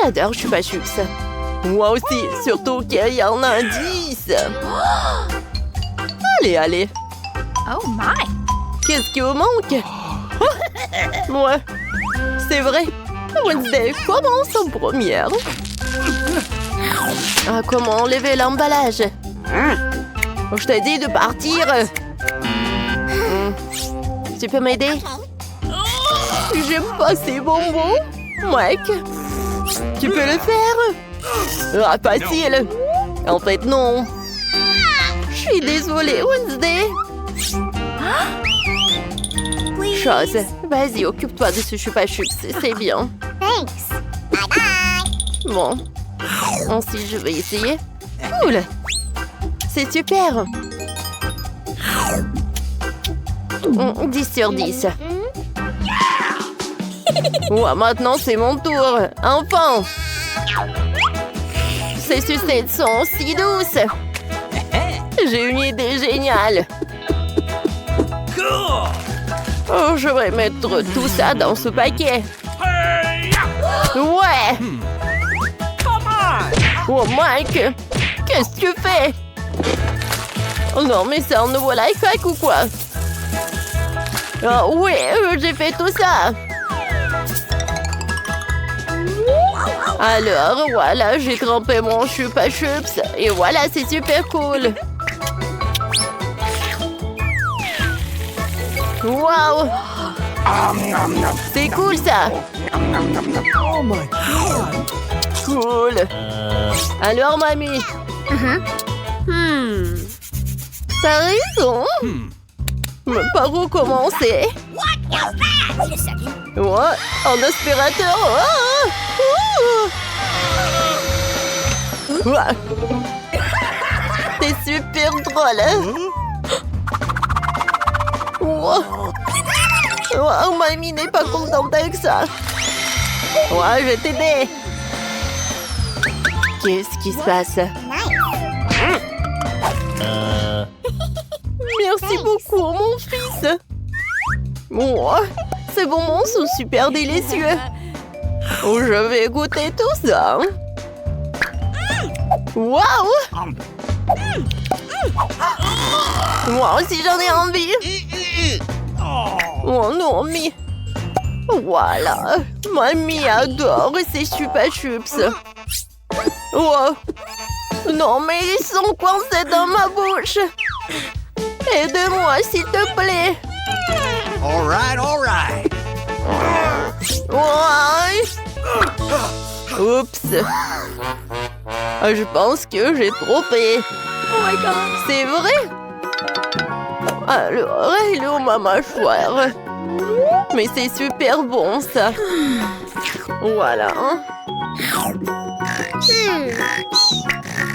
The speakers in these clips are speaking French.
J'adore Chupa Chups. Moi aussi, surtout qu'il y a un indice. Allez, allez. Oh my! Qu'est-ce qui vous manque? Ouais, c'est vrai. Wednesday commence en première. Ah, comment enlever l'emballage? Je t'ai dit de partir. Tu peux m'aider? J'aime pas ces bonbons. Mec, tu peux le faire? Ah, facile. En fait, non. Je suis désolée, Wednesday. Chose, vas-y, occupe-toi de ce Chupa Chups, c'est bien. Thanks. Bye bye. Bon, ensuite je vais essayer. Cool. C'est super. 10 sur 10. Ouais, maintenant c'est mon tour. Enfin. Ces sucettes sont si douces. J'ai une idée géniale. Oh, je vais mettre tout ça dans ce paquet. Ouais. Oh, Mike, qu'est-ce que tu fais? Oh non, mais c'est un nouveau life hack ou quoi? Oh, oui, j'ai fait tout ça. Alors, voilà, j'ai trempé mon Chupa Chups. Et voilà, c'est super cool. Wow! C'est cool ça! Oh my God! Cool! Alors, mamie? T'as raison! Mais par où commencer? Ouais, un aspirateur! C'est super drôle! Wow. Oh, mamie n'est pas contente avec ça. Ouais, je vais t'aider. Qu'est-ce qui se passe? Merci beaucoup, mon fils. Oh, ces bonbons sont super délicieux. Oh, je vais goûter tout ça. Waouh! Moi aussi, j'en ai envie. Oh non, mais... Voilà. Mamie adore ces Chupa Chups. Oh. Non, mais ils sont coincés dans ma bouche. Aide-moi, s'il te plaît. All right. Ouais. Oups. Je pense que j'ai trompé. Oh my God! C'est vrai? Alors, il est où ma mâchoire? Mais c'est super bon, ça. Voilà.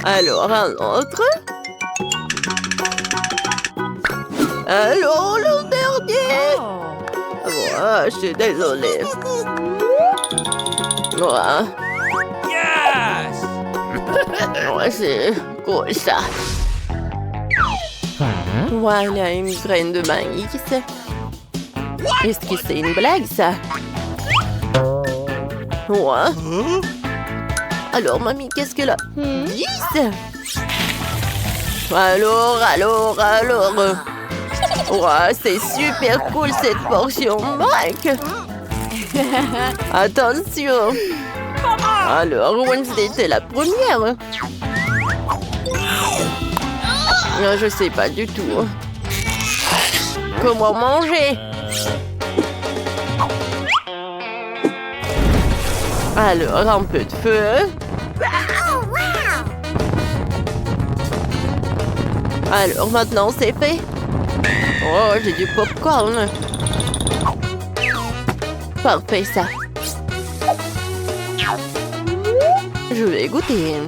Alors, un autre. Alors, le dernier. Ouais, je suis désolée. Ouais. Yes! Ouais, c'est cool, ça. Ouais, il y a une graine de maïs. Est-ce que c'est une blague, ça? Ouais. Alors, mamie, qu'est-ce qu'elle a? 10? Alors. Ouais, c'est super cool, cette portion, Mike. Attention. Alors, Wednesday, c'est la première. Je sais pas du tout. Comment manger? Alors, un peu de feu. Alors, maintenant, c'est fait. Oh, j'ai du popcorn. Parfait, ça. Je vais goûter.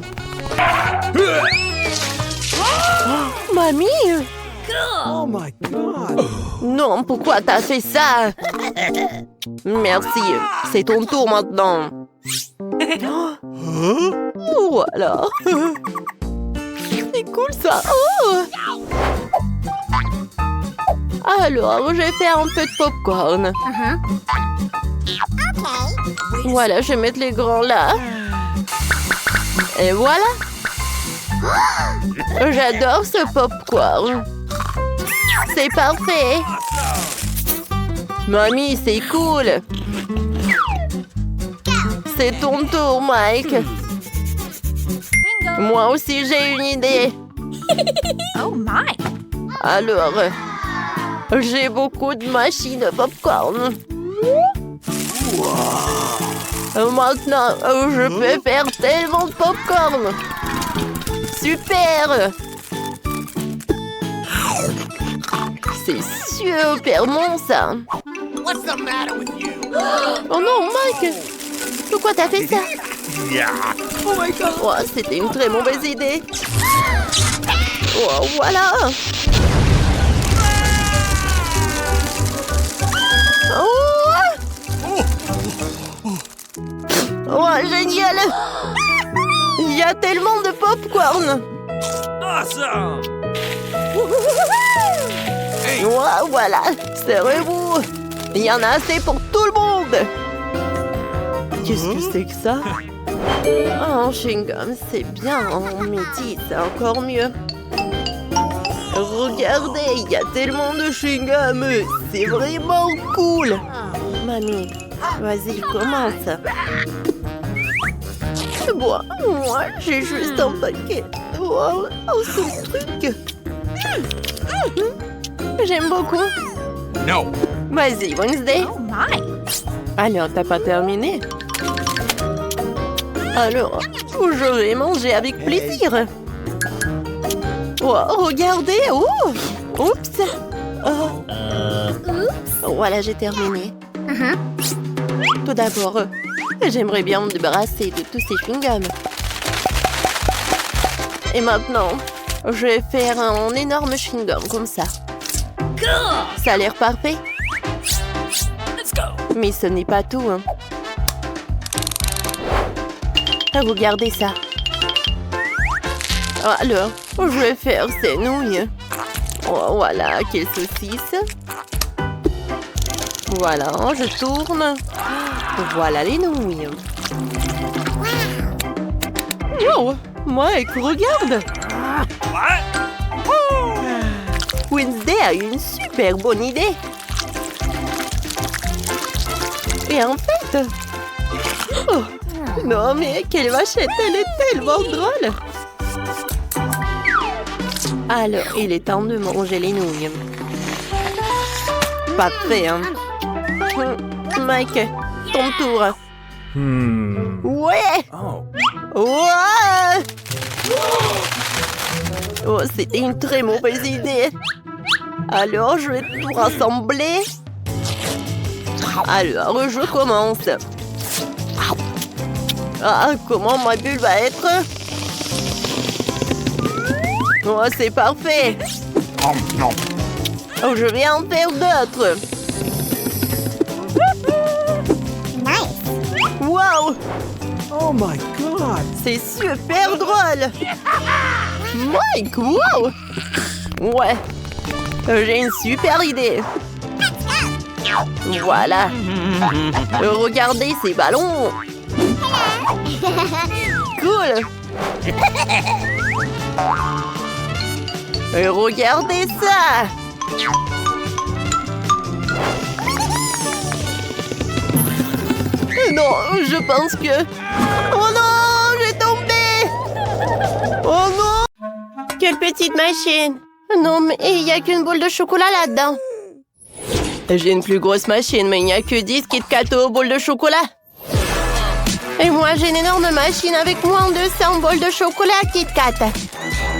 Oh, mamie! Oh my God! Non, pourquoi t'as fait ça? Merci, c'est ton tour maintenant. Voilà. C'est cool ça. Oh. Alors, j'ai fait un peu de popcorn. Voilà, je vais mettre les grands là. Et voilà. J'adore ce popcorn. C'est parfait. Mamie, c'est cool. C'est ton tour, Mike. Bingo. Moi aussi, j'ai une idée. Oh my. Alors, j'ai beaucoup de machines de popcorn. Maintenant, je peux faire tellement de popcorn. Super! C'est super bon, ça. What's the matter with you? Oh non, Mike! Pourquoi t'as fait ça? Yeah. Oh my god. Oh, c'était une très mauvaise idée. Oh, voilà! Oh! Oh, génial! Il y a tellement de popcorn! Awesome. Oh, voilà! Serrez-vous! Il y en a assez pour tout le monde! Qu'est-ce que c'est que ça? Oh, chewing-gum, c'est bien. Mais dis, c'est encore mieux. Regardez, il y a tellement de chewing-gum. C'est vraiment cool. Mamie, vas-y, commence. Bon, moi, j'ai juste un paquet. Wow, ce truc. J'aime beaucoup. No. Vas-y, Wednesday. Oh my. Alors, t'as pas terminé? Alors, je vais manger avec plaisir. Oh, regardez! Oh! Oups! Oh. Voilà, j'ai terminé. Tout d'abord, j'aimerais bien me débarrasser de tous ces chewing-gums. Et maintenant, je vais faire un énorme chewing-gum comme ça. Ça a l'air parfait. Let's go. Mais ce n'est pas tout, hein. Regardez ça. Alors, je vais faire ces nouilles. Oh, voilà, quelle saucisse. Voilà, je tourne. Voilà les nouilles. Wow, Mike, regarde. Wednesday a une super bonne idée. Et en fait... Oh, non, mais quelle vachette, elle est tellement drôle. Alors, il est temps de manger les nouilles. Parfait, hein. Mike, ton tour. Ouais. Ouais. Oh, c'était une très mauvaise idée. Alors, je vais tout rassembler. Alors, je commence. Ah, comment ma bulle va être? Oh, c'est parfait. Oh, je vais en faire d'autres. Wow! Oh my god. C'est super drôle. Mike, wow! Ouais, j'ai une super idée. Voilà. Regardez ces ballons. Cool. Regardez ça. Non, je pense que... Oh non, j'ai tombé. Oh non. Quelle petite machine. Non, mais il n'y a qu'une boule de chocolat là-dedans. J'ai une plus grosse machine, mais il n'y a que 10 Kit Kat aux boules de chocolat. Et moi, j'ai une énorme machine avec moins de 100 bols de chocolat Kit Kat.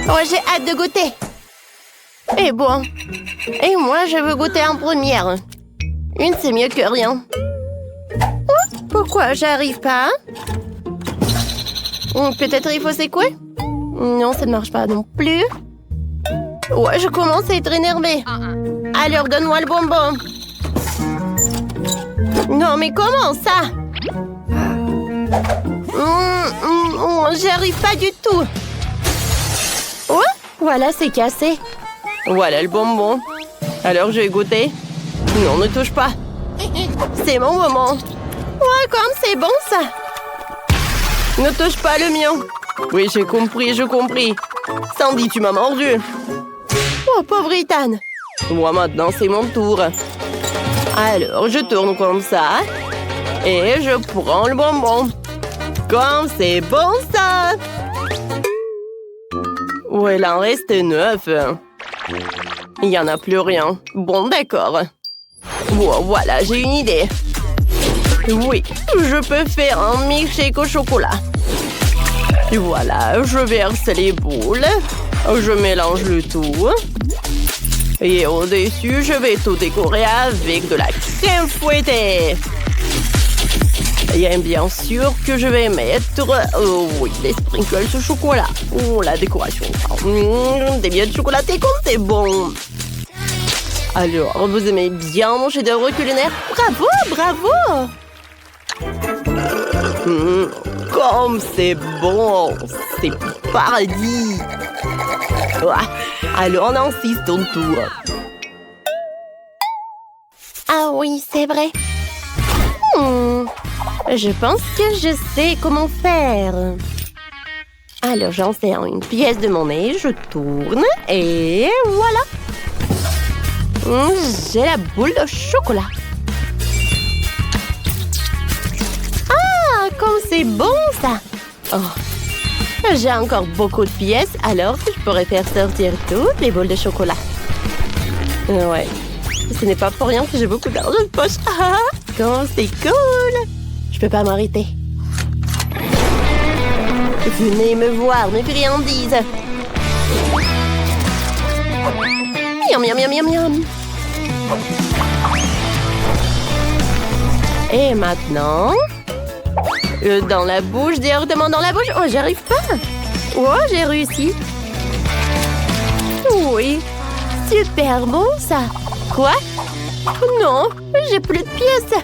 Oh, j'ai hâte de goûter. Et bon. Et moi, je veux goûter en première. Une, c'est mieux que rien. Oh, pourquoi j'arrive pas? Peut-être il faut secouer? Non, ça ne marche pas non plus. Ouais, je commence à être énervée. Alors, donne-moi le bonbon. Non, mais comment ça? J'y arrive pas du tout. Oh, voilà, c'est cassé. Voilà le bonbon. Alors, je vais goûter. Non, ne touche pas. C'est mon moment. Oh comme c'est bon ça! Ne touche pas le mien! Oui, j'ai compris. Sandy, tu m'as mordu! Oh, pauvre Ethan! Moi, maintenant, c'est mon tour. Alors, je tourne comme ça. Et je prends le bonbon. Comme c'est bon ça! Oh, il en reste 9. Il n'y en a plus rien. Bon, d'accord. Oh, voilà, j'ai une idée. Oui, je peux faire un milkshake au chocolat. Voilà, je verse les boules. Je mélange le tout. Et au-dessus, je vais tout décorer avec de la crème fouettée. Et bien sûr que je vais mettre... oui, des sprinkles au chocolat. Oh, la décoration. Des miettes chocolatées comme c'est bon. Alors, vous aimez bien mon chef-d'œuvre culinaire? Bravo, bravo! Comme c'est bon! C'est paradis! Alors, Nancy, c'est ton tour. Ah oui, c'est vrai. Je pense que je sais comment faire. Alors, j'insère une pièce de mon nez, je tourne et voilà. J'ai la boule de chocolat. Ah, comme c'est bon ça! Oh. J'ai encore beaucoup de pièces, alors je pourrais faire sortir toutes les boules de chocolat. Ouais, ce n'est pas pour rien que j'ai beaucoup d'argent de poche. Ah, comme c'est cool! Je peux pas m'arrêter. Venez me voir, mes friandises. Miam, miam, miam, miam, miam. Et maintenant, dans la bouche, directement dans la bouche. Oh, j'arrive pas. Oh, j'ai réussi. Oui, super bon ça. Quoi? Non, j'ai plus de pièces.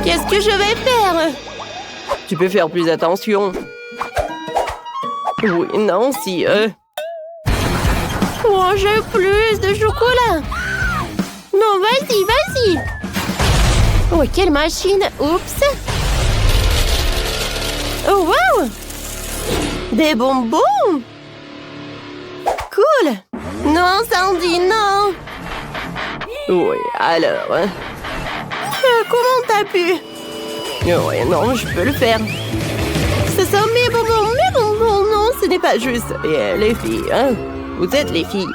Qu'est-ce que je vais faire? Tu peux faire plus attention. Oui, non, si... Oh, j'ai plus de chocolat. Non, vas-y. Oh, quelle machine. Oups. Oh, wow. Des bonbons. Cool. Non, Sandy, non. Oui, alors... comment t'as pu? Oui, non, je peux le faire. C'est ça, mes bonbons. Non, ce n'est pas juste. Et les filles, hein? Vous êtes les filles.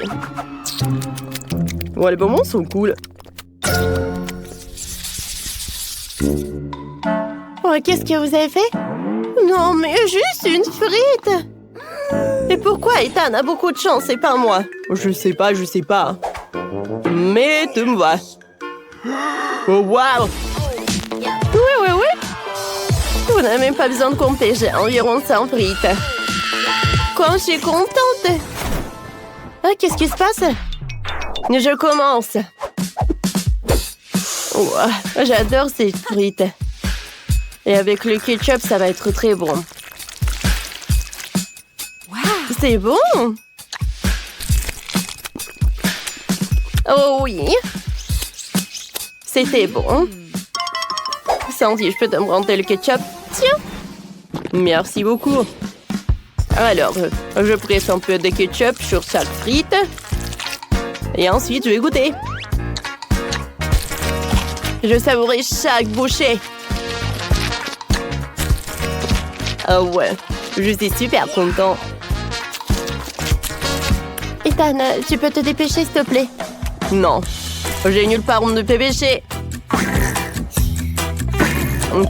Ouais, les bonbons sont cool. Oh, qu'est-ce que vous avez fait? Non, mais juste une frite. Et pourquoi Ethan a beaucoup de chance et pas moi? Je sais pas. Mais tu me vois. Oh, wow! Oui. Vous n'avez même pas besoin de compter, j'ai environ 100 frites. Quand je suis contente. Ah, qu'est-ce qui se passe? Je commence. Oh, j'adore ces frites. Et avec le ketchup, ça va être très bon. Wow. C'est bon! Oh oui! C'était bon. Sandy, je peux te prendre le ketchup? Tiens! Merci beaucoup. Alors, je presse un peu de ketchup sur chaque frite. Et ensuite, je vais goûter. Je savourais chaque bouchée. Ah ouais, je suis super content. Ethan, tu peux te dépêcher, s'il te plaît? Non, j'ai nulle part où me dépêcher.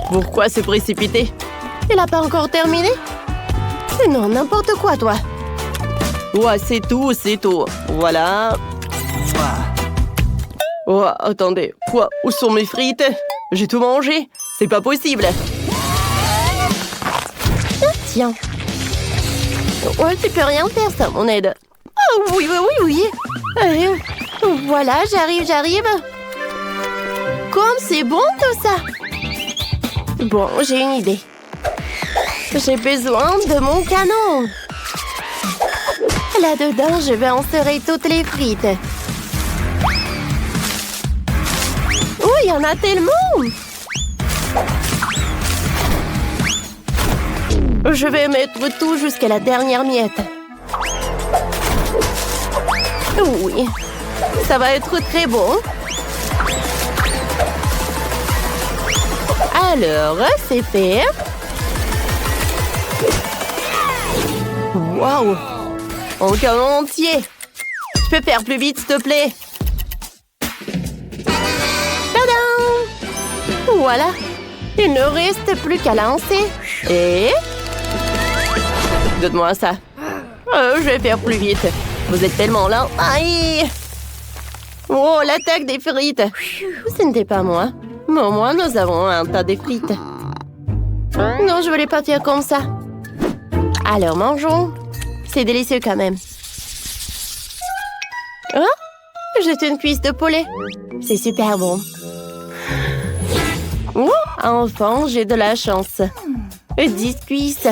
Pourquoi se précipiter? Il n'a pas encore terminé? Non, n'importe quoi, toi. Ouais, c'est tout. Voilà. Oh, attendez. Quoi? Où sont mes frites? J'ai tout mangé. C'est pas possible. Tiens. Ouais, tu peux rien faire, ça, mon aide. Oh, oui. Voilà, j'arrive. Comme c'est bon, tout ça. Bon, j'ai une idée. J'ai besoin de mon canon. Là-dedans, je vais insérer toutes les frites. Oh, il y en a tellement! Je vais mettre tout jusqu'à la dernière miette. Oui, ça va être très bon. Alors, c'est fait. Waouh! En canon entier. Tu peux faire plus vite, s'il te plaît? Tadam! Voilà. Il ne reste plus qu'à lancer. Et... donne-moi ça. Je vais faire plus vite. Vous êtes tellement lent. Aïe! Oh, l'attaque des frites. Ce n'était pas moi. Mais au moins, nous avons un tas de frites. Non, je voulais pas faire comme ça. Alors, mangeons. C'est délicieux quand même. Oh, j'ai une cuisse de poulet. C'est super bon. Oh, enfin, j'ai de la chance. 10 cuisses.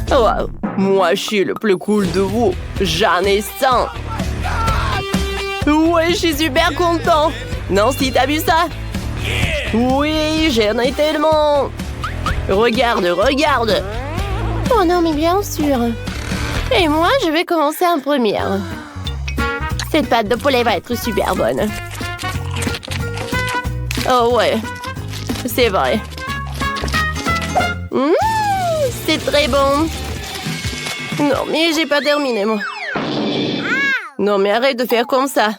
Wow, moi, je suis le plus cool de vous. J'en ai 100. Ouais, je suis super content. Nancy, t'as vu ça? Oui, j'en ai tellement. Regarde, regarde. Oh non, mais bien sûr. Et moi, je vais commencer en première. Cette pâte de poulet va être super bonne. Oh ouais, c'est vrai. C'est très bon. Non, mais j'ai pas terminé, moi. Non, mais arrête de faire comme ça.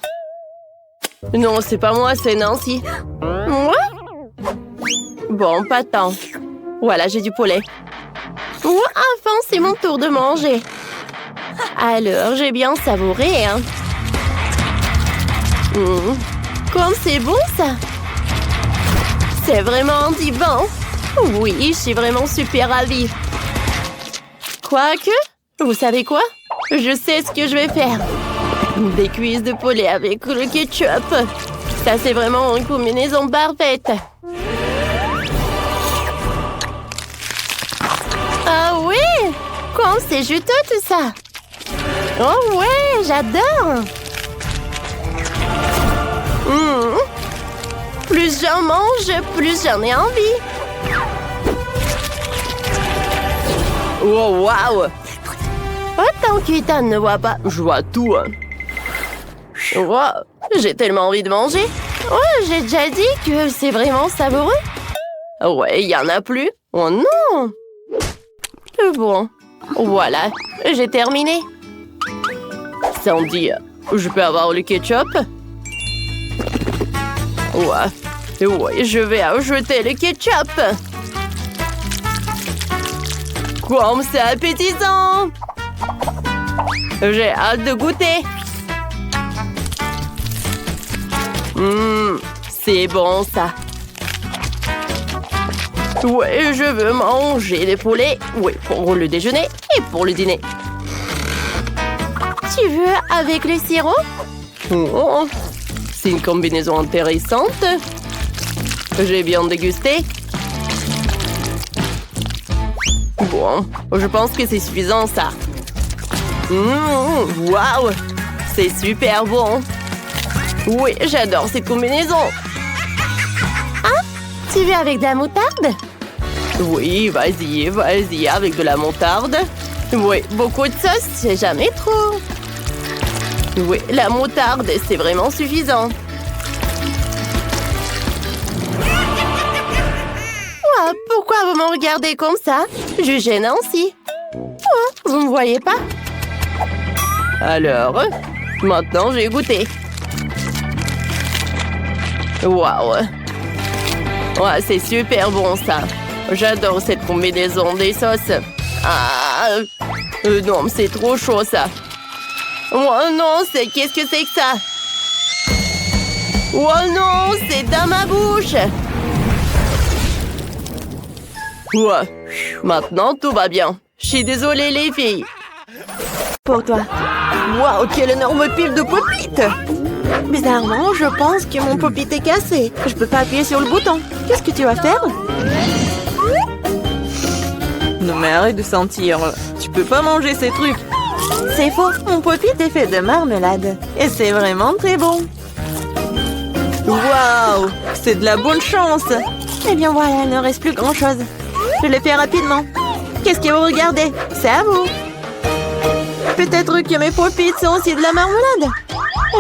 Non, c'est pas moi, c'est Nancy. Moi? Bon, pas tant. Voilà, j'ai du poulet. Oh, enfin, c'est mon tour de manger. Alors, j'ai bien savouré, hein. Comme c'est bon, ça. C'est vraiment divin. Oui, je suis vraiment super ravie. Quoique, vous savez quoi? Je sais ce que je vais faire. Des cuisses de poulet avec le ketchup. Ça, c'est vraiment une combinaison parfaite. Ah oui! Comme c'est juteux tout ça! Oh ouais, j'adore! Plus j'en mange, plus j'en ai envie. Oh, wow! Autant qu'Ethan ne voit pas, je vois tout. Wow, j'ai tellement envie de manger. Oh, j'ai déjà dit que c'est vraiment savoureux. Ouais, il y en a plus. Oh non! Bon, voilà, j'ai terminé. Sandy, je peux avoir le ketchup? Ouais, je vais ajouter le ketchup. Comme c'est appétissant! J'ai hâte de goûter. C'est bon ça. Ouais, je veux manger des poulets. Oui, pour le déjeuner et pour le dîner. Tu veux avec le sirop? Oh, c'est une combinaison intéressante. J'ai bien dégusté. Bon, je pense que c'est suffisant ça. Waouh, c'est super bon. Oui, j'adore cette combinaison. Ah, tu veux avec de la moutarde? Oui, vas-y, vas-y, avec de la moutarde. Oui, beaucoup de sauce, c'est jamais trop. Oui, la moutarde, c'est vraiment suffisant. Oh, pourquoi vous me regardez comme ça? Jugez Nancy. Oh, vous ne me voyez pas? Alors, maintenant j'ai goûté. Waouh! Ouais, c'est super bon ça. J'adore cette combinaison des sauces. Ah, non, c'est trop chaud ça. Oh non, qu'est-ce que c'est que ça? Oh non, c'est dans ma bouche. Ouais, maintenant tout va bien. Je suis désolée les filles. Pour toi. Waouh, quelle énorme pile de pop-it! Bizarrement, je pense que mon pop-it est cassé. Je peux pas appuyer sur le bouton. Qu'est-ce que tu vas faire? Non mais arrête de sentir. Tu peux pas manger ces trucs. C'est faux. Mon pop-it est fait de marmelade. Et c'est vraiment très bon. Waouh! C'est de la bonne chance. Eh bien voilà, il ne reste plus grand-chose. Je le fais rapidement. Qu'est-ce que vous regardez? C'est à vous. Peut-être que mes paupites sont aussi de la marmelade.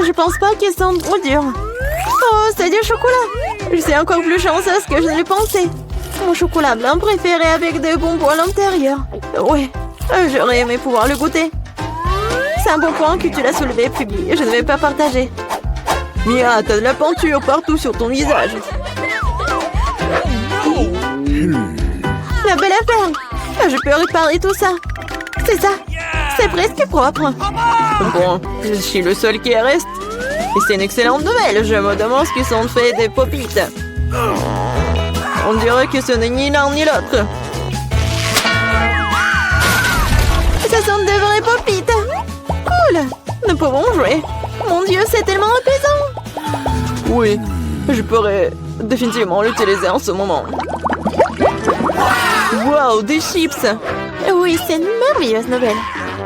Je pense pas qu'elles sont trop dures. Oh, c'est du chocolat. Je suis encore plus chanceuse que je ne le pensais. Mon chocolat blanc préféré avec des bonbons à l'intérieur. Ouais, j'aurais aimé pouvoir le goûter. C'est un bon point que tu l'as soulevé, Phoebe. Je ne vais pas partager. Mia, t'as de la peinture partout sur ton visage. La belle affaire. Je peux réparer tout ça. C'est ça. C'est presque propre. Bon, je suis le seul qui reste. Et c'est une excellente nouvelle. Je me demande ce qu'ils sont faits des popites. On dirait que ce n'est ni l'un ni l'autre. Ce sont de vraies popites. Cool. Nous pouvons jouer. Mon Dieu, c'est tellement apaisant. Oui, je pourrais définitivement l'utiliser en ce moment. Wow, des chips. Oui, c'est une merveilleuse nouvelle.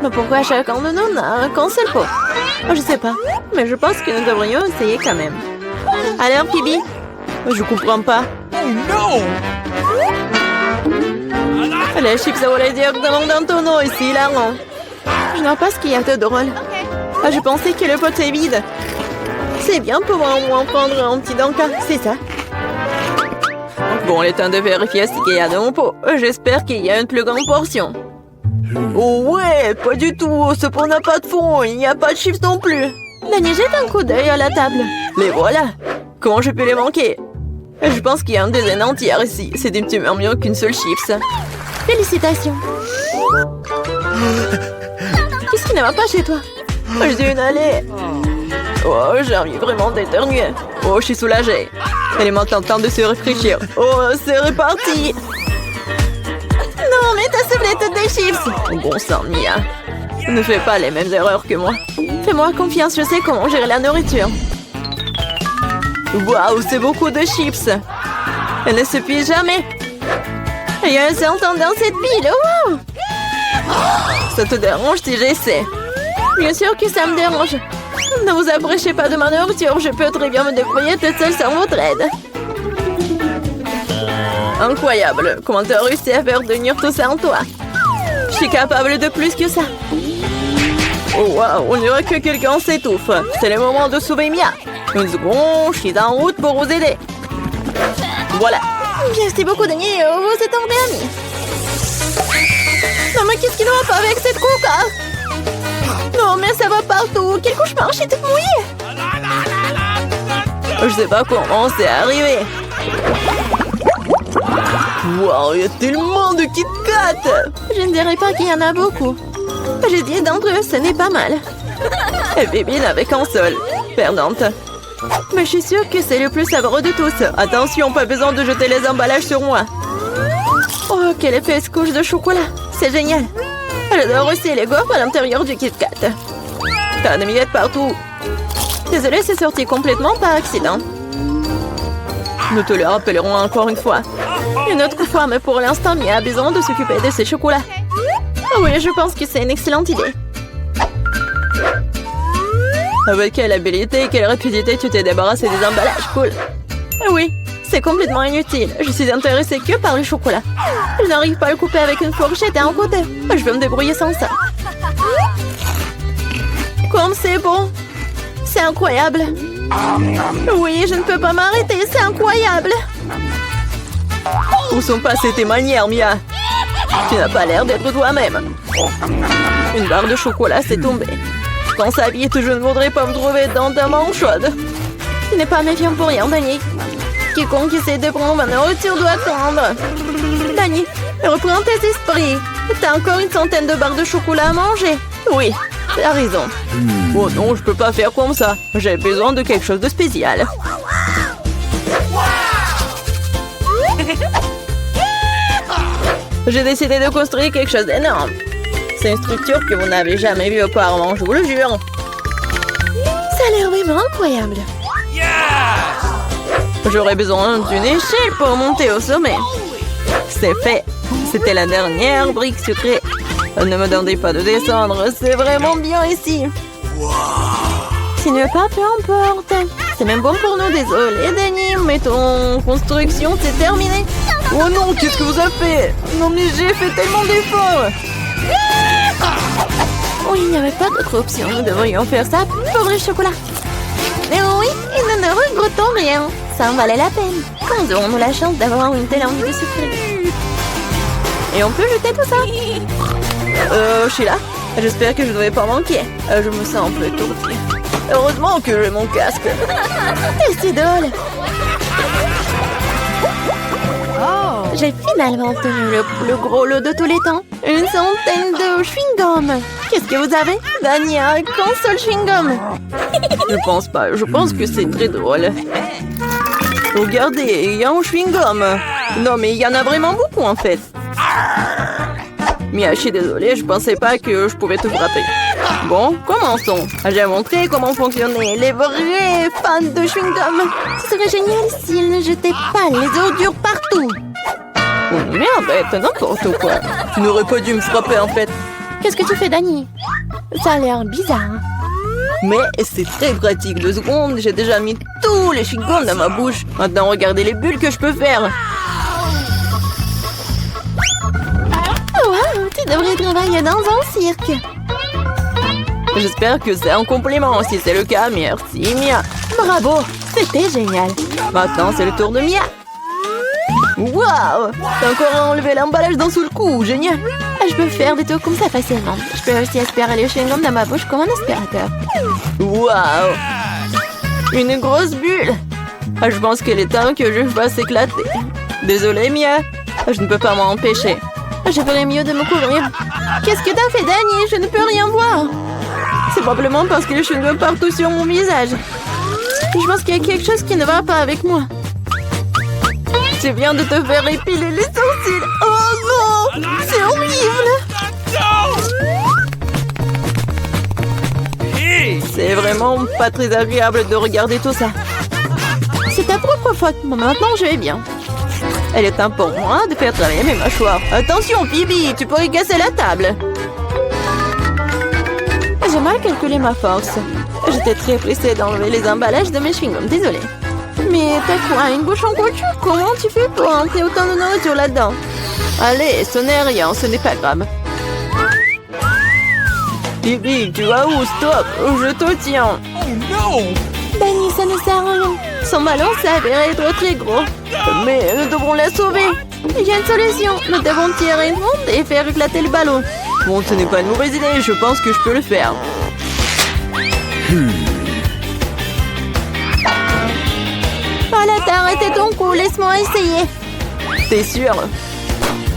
Mais pourquoi chacun de nous n'a qu'un seul pot? Je sais pas, mais je pense que nous devrions essayer quand même. Alors, Phoebe? Je comprends pas. Oh no! Les chips volaient directement dans ton eau et c'est hilarant. Je ne vois pas ce qu'il y a de drôle. Je pensais que le pot est vide. C'est bien pour au moins prendre un petit danka, c'est ça. Bon, il est temps de vérifier ce qu'il y a dans mon pot. J'espère qu'il y a une plus grande portion. Oh ouais, pas du tout. Ce pot n'a pas de fond. Il n'y a pas de chips non plus. Dani, jette un coup d'œil à la table. Les voilà. Comment je peux les manquer? Je pense qu'il y a une dizaine entière ici. C'est infiniment mieux qu'une seule chips. Félicitations. Qu'est-ce qui ne va pas chez toi? J'ai une allée. Oh, j'arrive vraiment d'éternuer. Oh, je suis soulagée. Elle est maintenant temps de se réfléchir. Oh, c'est reparti. Non, mais ta soufflette des chips. Bon sang, Mia. Ne fais pas les mêmes erreurs que moi. Fais-moi confiance, je sais comment gérer la nourriture. Waouh, c'est beaucoup de chips. Elle ne se plie jamais. Il y a un serpent dans cette pile. Wow. Ça te dérange si j'essaie? Bien sûr que ça me dérange. Ne vous approchez pas de ma nourriture. Je peux très bien me débrouiller toute seule sans votre aide. Incroyable. Comment tu as réussi à faire tenir tout ça en toi? Je suis capable de plus que ça. Oh waouh, on dirait que quelqu'un s'étouffe. C'est le moment de sauver Mia. Une seconde, je suis en route pour vous aider. Voilà. Merci beaucoup, Dani. Vous êtes un vrai ami. Non, mais qu'est-ce qui ne va pas avec cette coca? Non, mais ça va partout. Quel cauchemar, je suis toute mouillée. Je sais pas comment c'est arrivé. Wow, il y a tellement de Kit Kat. Je ne dirais pas qu'il y en a beaucoup. J'ai 10 d'entre eux, ce n'est pas mal. Et Bibi n'avait qu'un seul. Perdante. Mais je suis sûre que c'est le plus savoureux de tous. Attention, pas besoin de jeter les emballages sur moi. Oh, quelle épaisse couche de chocolat. C'est génial. J'adore aussi les gaufres à l'intérieur du Kit Kat. T'as des miettes partout. Désolée, c'est sorti complètement par accident. Nous te le rappellerons encore une fois. Une autre fois, mais pour l'instant, Mia a besoin de s'occuper de ses chocolats. Oh oui, je pense que c'est une excellente idée. Avec quelle habilité et quelle rapidité tu t'es débarrassé des emballages, cool. Oui, c'est complètement inutile. Je suis intéressée que par le chocolat. Je n'arrive pas à le couper avec une fourchette et un côté. Je vais me débrouiller sans ça. Comme c'est bon. C'est incroyable. Oui, je ne peux pas m'arrêter, c'est incroyable. Où sont passées tes manières, Mia? Tu n'as pas l'air d'être toi-même. Une barre de chocolat s'est tombée. Quand ça vite, je ne voudrais pas me trouver dans ta main chaude. Tu n'es pas méfiant pour rien, Dani. Quiconque essaie de prendre ma nourriture doit attendre. Dani, reprends tes esprits. T'as encore une centaine de barres de chocolat à manger. Oui, t'as raison. Oh non, je peux pas faire comme ça. J'ai besoin de quelque chose de spécial. J'ai décidé de construire quelque chose d'énorme. C'est une structure que vous n'avez jamais vue auparavant, je vous le jure. Ça a l'air vraiment incroyable. J'aurais besoin d'une échelle pour monter au sommet. C'est fait. C'était la dernière brique sucrée. Ne me demandez pas de descendre, c'est vraiment bien ici. Si ne pas, peu importe. C'est même bon pour nous, désolé, Dani, mais ton construction, c'est terminé. Oh non, qu'est-ce que vous avez fait? Non mais j'ai fait tellement d'efforts. Oh, il n'y avait pas d'autre option. Nous devrions faire ça pour le chocolat. Mais oui, et nous ne regrettons rien. Ça en valait la peine. Quand aurons-nous la chance d'avoir une telle envie de sucrer? Et on peut jeter tout ça. Sheila, j'espère que je ne vais pas manquer. Je me sens un peu étourdie. Heureusement que j'ai mon casque. C'est drôle. J'ai finalement obtenu le plus gros lot de tous les temps. Une centaine de chewing-gum. Qu'est-ce que vous avez? Dani a un seul chewing-gum. Je pense pas. Je pense que c'est très drôle. Regardez, il y a un chewing-gum. Non, mais il y en a vraiment beaucoup en fait. Mia, je suis désolée, je pensais pas que je pouvais te frapper. Bon, commençons. J'ai montré comment fonctionnaient les vrais fans de chewing-gum. Ce serait génial s'ils ne jetaient pas les ordures partout. Oh merde, n'importe quoi. Tu n'aurais pas dû me frapper en fait. Qu'est-ce que tu fais, Dani? Ça a l'air bizarre. Mais c'est très pratique. 2 secondes, j'ai déjà mis tous les chewing-gums dans ma bouche. Maintenant, regardez les bulles que je peux faire. Wow, tu devrais travailler dans un cirque. J'espère que c'est un compliment. Si c'est le cas, merci Mia. Bravo, c'était génial. Maintenant, c'est le tour de Mia. Waouh, t'as encore enlevé l'emballage d'un seul coup, génial. Je peux faire des tours comme ça facilement. Je peux aussi aspirer les chewing-gums dans ma bouche comme un aspirateur. Waouh, une grosse bulle. Je pense qu'il est temps que je fasse éclater. Désolée Mia, je ne peux pas m'en empêcher. Je ferais mieux de me couvrir. Qu'est-ce que t'as fait, Dani? Je ne peux rien voir. C'est probablement parce que les chewing-gums partout sur mon visage. Je pense qu'il y a quelque chose qui ne va pas avec moi. Tu viens de te faire épiler les sourcils. Oh non, c'est horrible. C'est vraiment pas très agréable de regarder tout ça. C'est ta propre faute. Maintenant, je vais bien. Elle est temps pour moi de faire travailler mes mâchoires. Attention, Phoebe, tu pourrais casser la table. J'ai mal calculé ma force. J'étais très pressée d'enlever les emballages de mes chewing-gums. Désolée. Mais t'as quoi, une bouche en couture? Comment tu fais pour entrer autant de nourriture là-dedans? Allez, ce n'est rien, ce n'est pas grave. Phoebe, tu vas où? Stop, je te tiens. Oh non! Dani, ça ne sert à rien. Son ballon s'avère être très gros. Mais nous devrons la sauver. Il y a une solution. Nous devons tirer une ronde et faire éclater le ballon. Bon, ce n'est pas une mauvaise idée. Je pense que je peux le faire. Voilà, t'as arrêté ton coup. Laisse-moi essayer. T'es sûr?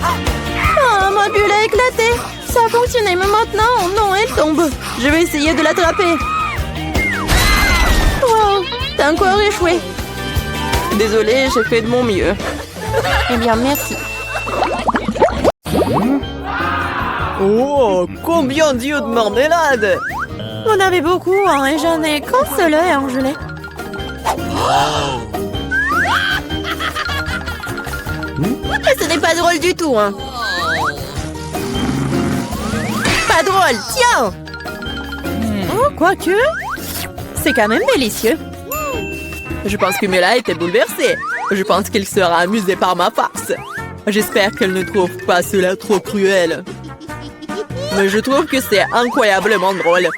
Ah, ma bulle a éclaté. Ça a fonctionné, mais maintenant, non, elle tombe. Je vais essayer de l'attraper. Wow, t'as encore échoué. Désolée, j'ai fait de mon mieux. Eh bien, merci. Oh, combien d'yeux de marmelade! Vous en avez beaucoup, hein, et j'en ai qu'un seul œil en gelée. Et ce n'est pas drôle du tout, hein. Pas drôle, tiens! Oh, quoique, c'est quand même délicieux. Je pense que Mila était bouleversée. Je pense qu'elle sera amusée par ma farce. J'espère qu'elle ne trouve pas cela trop cruel. Mais je trouve que c'est incroyablement drôle.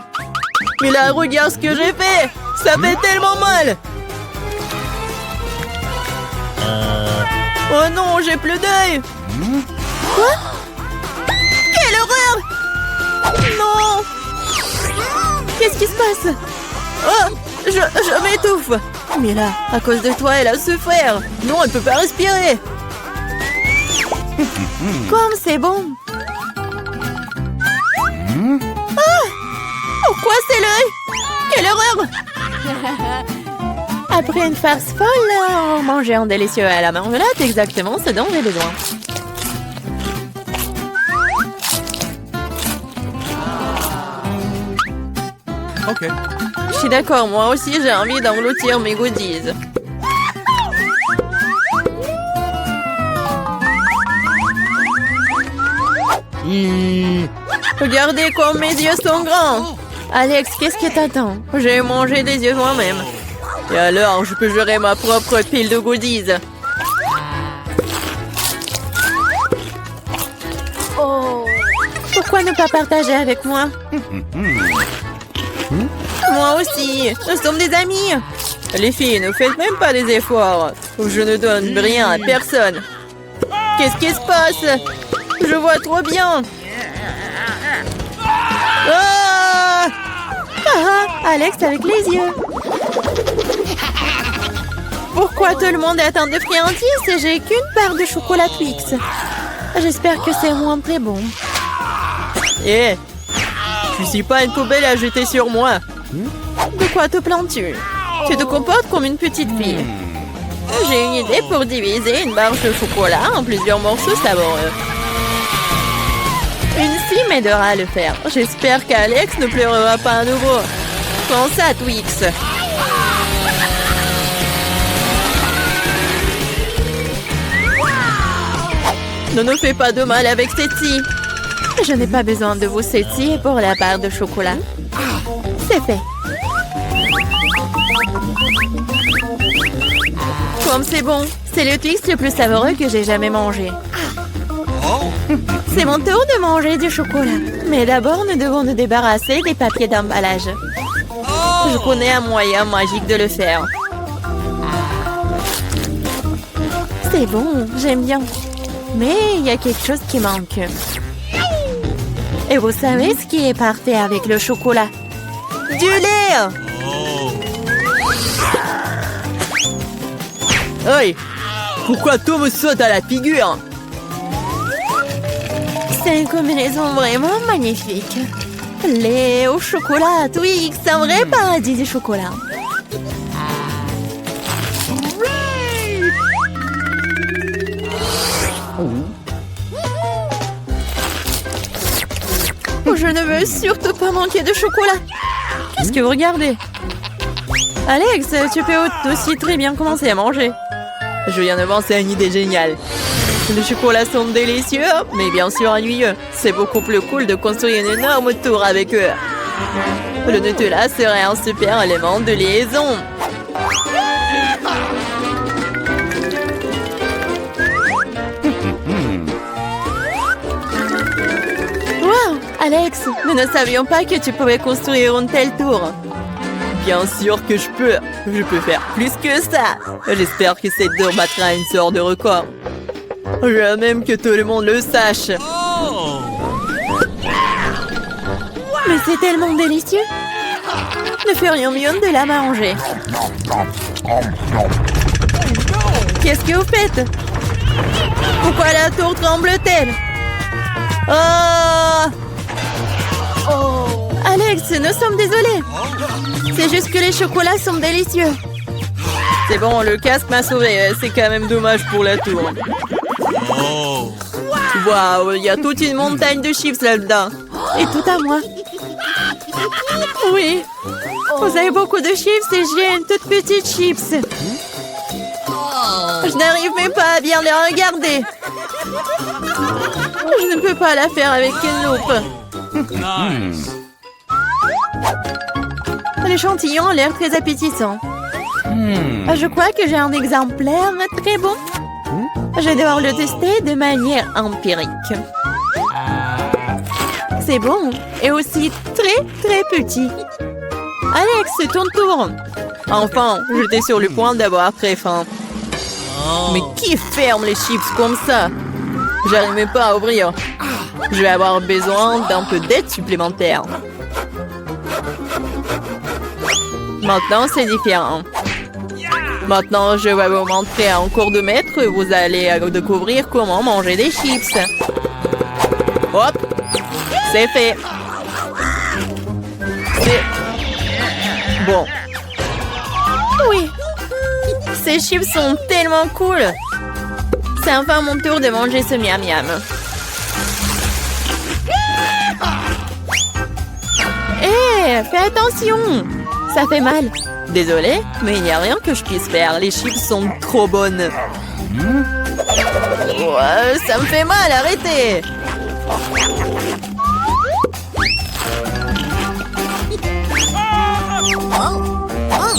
Mila, regarde ce que j'ai fait! Ça fait tellement mal! Oh non, j'ai plus d'œil! Quoi? Quelle horreur! Non! Qu'est-ce qui se passe? Oh! Je m'étouffe! Mais là, à cause de toi, elle a souffert! Non, elle peut pas respirer! Comme c'est bon! Ah! Pourquoi c'est l'œil? Quelle horreur! Après une farce folle, on mangeait un délicieux à la marmelade, exactement ce dont j'ai besoin. Ok. Je suis d'accord, moi aussi j'ai envie d'engloutir mes goodies. Regardez comme mes yeux sont grands. Alex, qu'est-ce que t'attends? J'ai mangé des yeux moi-même. Et alors, je peux gérer ma propre pile de goodies. Pourquoi ne pas partager avec moi? Moi aussi. Nous sommes des amis. Les filles, ne faites même pas des efforts. Je ne donne rien à personne. Qu'est-ce qui se passe? Je vois trop bien. Ah! Ah, Alex avec les yeux. Pourquoi tout le monde est atteint de friandises et j'ai qu'une part de chocolat Twix? J'espère que c'est moins très bon. Eh, tu suis pas une poubelle à jeter sur moi. De quoi te plains-tu? Tu te comportes comme une petite fille. J'ai une idée pour diviser une barre de chocolat en plusieurs morceaux savoureux. Une fille m'aidera à le faire. J'espère qu'Alex ne pleurera pas à nouveau. Prends ça, Twix. Ne nous fais pas de mal avec Cétie. Je n'ai pas besoin de vous, Cétie, pour la barre de chocolat. C'est fait. Comme c'est bon. C'est le Twix le plus savoureux que j'ai jamais mangé. C'est mon tour de manger du chocolat. Mais d'abord, nous devons nous débarrasser des papiers d'emballage. Je connais un moyen magique de le faire. C'est bon, j'aime bien. Mais il y a quelque chose qui manque. Et vous savez ce qui est parfait avec le chocolat? Du lait! Hey! Pourquoi tout me saute à la figure? C'est une combinaison vraiment magnifique. Lait au chocolat, Twix, c'est un vrai paradis du chocolat. Je ne veux surtout pas manquer de chocolat. Qu'est-ce que vous regardez? Alex, tu peux aussi très bien commencer à manger. Je viens de penser à une idée géniale. Les chocolats sont délicieux, mais bien sûr ennuyeux. C'est beaucoup plus cool de construire une énorme tour avec eux. Le Nutella serait un super élément de liaison. Wow, Alex, nous ne savions pas que tu pouvais construire une telle tour. Bien sûr que je peux. Je peux faire plus que ça. J'espère que cette tour battra une sorte de record. Je veux même que tout le monde le sache. Mais c'est tellement délicieux. Nous ferions mieux de la manger. Qu'est-ce que vous faites? Pourquoi la tour tremble-t-elle? Oh! Alex, nous sommes désolés. C'est juste que les chocolats sont délicieux. C'est bon, le casque m'a sauvé. C'est quand même dommage pour la tour. Waouh, il y a toute une montagne de chips là-dedans. Et tout à moi. Oui. Vous avez beaucoup de chips et j'ai une toute petite chips. Je n'arrive même pas à bien les regarder. Je ne peux pas la faire avec une loupe. L'échantillon a l'air très appétissant. Je crois que j'ai un exemplaire très bon. Je vais devoir le tester de manière empirique. C'est bon et aussi très très petit. Alex, c'est ton tour. Enfin, j'étais sur le point d'avoir très faim. Mais qui ferme les chips comme ça? J'arrive même pas à ouvrir. Je vais avoir besoin d'un peu d'aide supplémentaire. Maintenant, c'est différent. Maintenant, je vais vous montrer en cours de maître. Vous allez découvrir comment manger des chips. Hop! C'est fait. C'est... bon. Oui. Ces chips sont tellement cool. C'est enfin mon tour de manger ce miam miam. Hé, fais attention. Ça fait mal. Désolée, mais il n'y a rien que je puisse faire. Les chips sont trop bonnes. Ouais, ça me fait mal, arrêtez.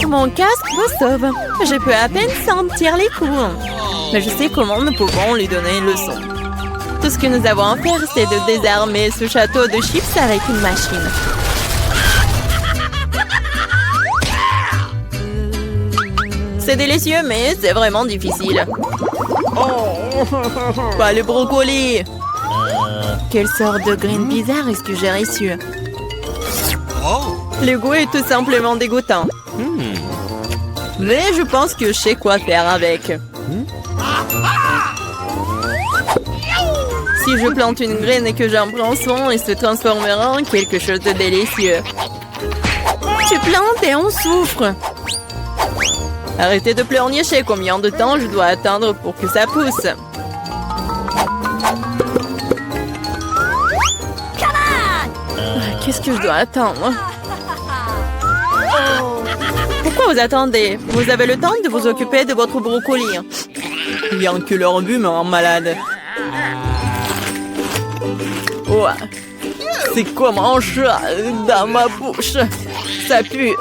Mon casque me sauve. Je peux à peine sentir les coups. Mais je sais comment nous pouvons lui donner une leçon. Tout ce que nous avons à faire, c'est de désarmer ce château de chips avec une machine. C'est délicieux, mais c'est vraiment difficile. Pas le brocoli. Quelle sorte de graine bizarre est-ce que j'ai reçu? Oh. Le goût est tout simplement dégoûtant. Mais je pense que je sais quoi faire avec. Si je plante une graine et que j'en prends soin, elle se transformera en quelque chose de délicieux. Tu plantes et on souffre. Arrêtez de pleurnicher. Combien de temps je dois attendre pour que ça pousse? Qu'est-ce que je dois attendre? Pourquoi vous attendez? Vous avez le temps de vous occuper de votre brocoli. Bien que leur but me rend malade. Ouais. C'est comme un chat dans ma bouche. Ça pue.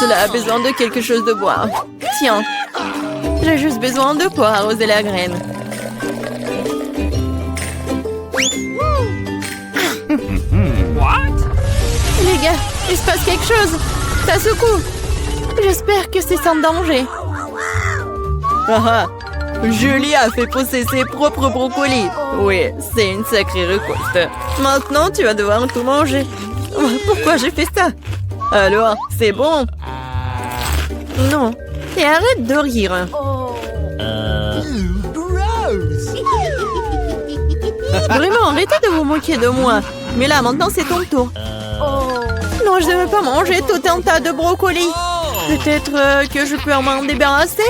Cela a besoin de quelque chose de boire. Tiens. J'ai juste besoin de quoi arroser la graine. What? Les gars, il se passe quelque chose. Ça secoue. J'espère que c'est sans danger. Ah ah. Julie a fait pousser ses propres brocolis. Oui, c'est une sacrée récolte. Maintenant, tu vas devoir tout manger. Pourquoi j'ai fait ça? Alors, c'est bon? Non. Et arrête de rire. Vraiment, arrêtez de vous moquer de moi. Mais là, maintenant, c'est ton tour. Non, je ne veux pas manger tout un tas de brocolis. Peut-être que je peux m'en débarrasser?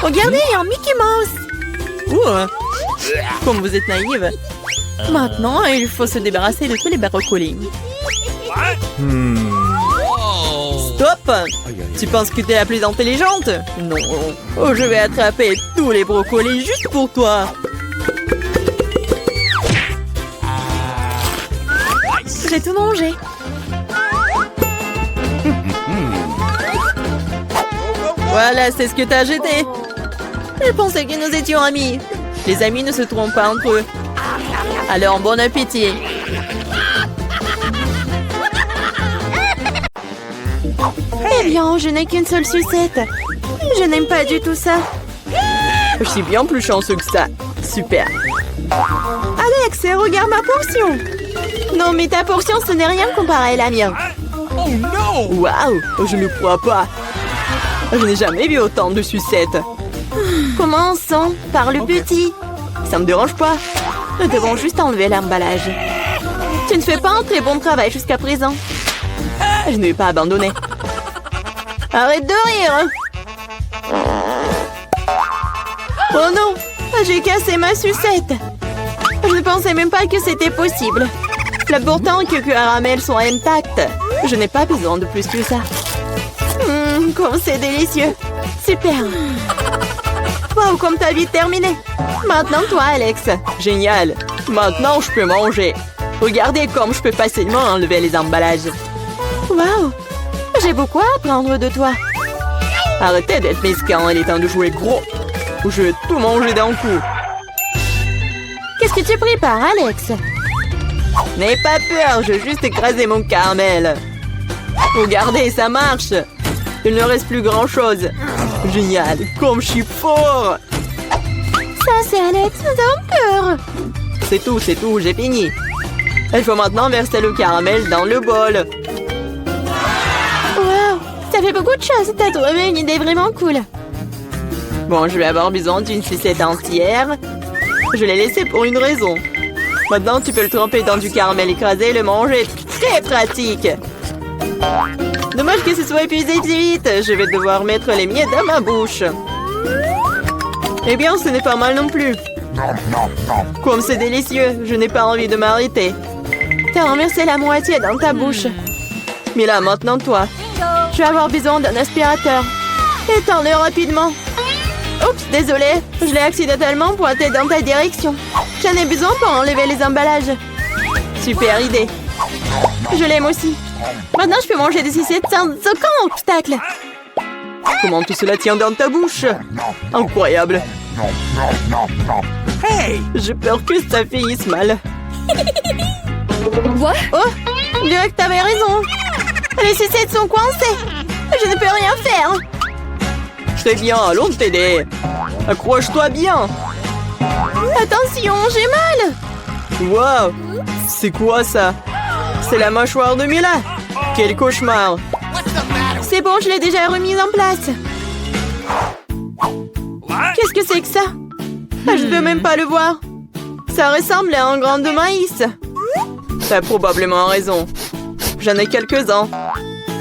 Regardez, il y a un Mickey Mouse. Ouh, comme vous êtes naïve. Maintenant, il faut se débarrasser de tous les brocolis. Stop! Tu penses que tu es la plus intelligente? Non. Oh, je vais attraper tous les brocolis juste pour toi. J'ai tout mangé. Voilà, c'est ce que t'as jeté. Je pensais que nous étions amis. Les amis ne se trompent pas entre eux. Alors, bon appétit. Eh bien, je n'ai qu'une seule sucette. Je n'aime pas du tout ça. Je suis bien plus chanceux que ça. Super. Alex, regarde ma portion. Non, mais ta portion, ce n'est rien comparé à la mienne. Oh no! Waouh, je ne crois pas. Je n'ai jamais vu autant de sucettes. Commençons par le petit. Ça me dérange pas. Nous devons juste enlever l'emballage. Tu ne fais pas un très bon travail jusqu'à présent. Je ne vais pas abandonner. Arrête de rire. Oh non, j'ai cassé ma sucette. Je ne pensais même pas que c'était possible. L'important est que le caramel soit intact. Je n'ai pas besoin de plus que ça. Comme c'est délicieux. Super. Wow, comme ta vie est terminée. Maintenant, toi, Alex. Génial. Maintenant, je peux manger. Regardez comme je peux facilement enlever les emballages. Wow. J'ai beaucoup à apprendre de toi. Arrêtez d'être mesquin, il est temps de jouer gros. Je vais tout manger d'un coup. Qu'est-ce que tu prépares, Alex? N'aie pas peur, je vais juste écraser mon caramel. Regardez, ça marche. Il ne reste plus grand-chose. Génial, comme je suis fort. Ça, c'est Alex, nous avons peur. C'est tout, j'ai fini. Il faut maintenant verser le caramel dans le bol. Wow, ça fait beaucoup de choses. T'as trouvé une idée vraiment cool. Bon, je vais avoir besoin d'une sucette entière. Je l'ai laissée pour une raison. Maintenant, tu peux le tremper dans du caramel écrasé et le manger. Très pratique. Dommage que ce soit épuisé si vite. Je vais devoir mettre les miettes dans ma bouche. Eh bien, ce n'est pas mal non plus. Comme c'est délicieux, je n'ai pas envie de m'arrêter. T'as renversé la moitié dans ta bouche. Mais là, maintenant, toi. Je vais avoir besoin d'un aspirateur. Étends-le rapidement. Oups, désolé. Je l'ai accidentellement pointé dans ta direction. J'en ai besoin pour enlever les emballages. Super idée. Je l'aime aussi. Maintenant, je peux manger des sucettes sans aucun obstacle. Comment tout cela tient dans ta bouche? Incroyable. Hey! J'ai peur que ça finisse mal. What? Oh, Direct, t'avais raison. Les sucettes sont coincées. Je ne peux rien faire. Très bien, allons t'aider. Accroche-toi bien. Attention, j'ai mal. Wow, c'est quoi ça? C'est la mâchoire de Mila. Quel cauchemar. C'est bon, je l'ai déjà remise en place. What? Qu'est-ce que c'est que ça? Je ne peux même pas le voir. Ça ressemble à un grain de maïs. T'as probablement raison. J'en ai quelques-uns.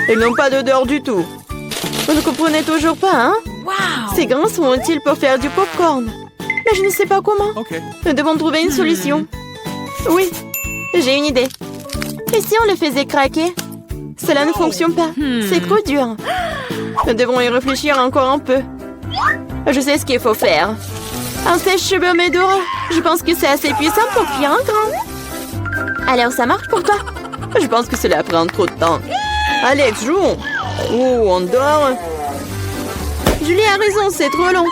Ils n'ont pas d'odeur du tout. Vous ne comprenez toujours pas, hein? Wow! Ces grains sont utiles pour faire du popcorn. Mais je ne sais pas comment. Okay. Nous devons trouver une solution. Oui, j'ai une idée. Et si on le faisait craquer? Cela ne fonctionne pas. C'est trop dur. Nous devons y réfléchir encore un peu. Je sais ce qu'il faut faire. Un sèche-cheveux Medora. Je pense que c'est assez puissant pour cuire un grain. Alors ça marche pour toi? Je pense que cela prend trop de temps. Alex, jouons. Oh, on dort. Julie a raison, c'est trop long.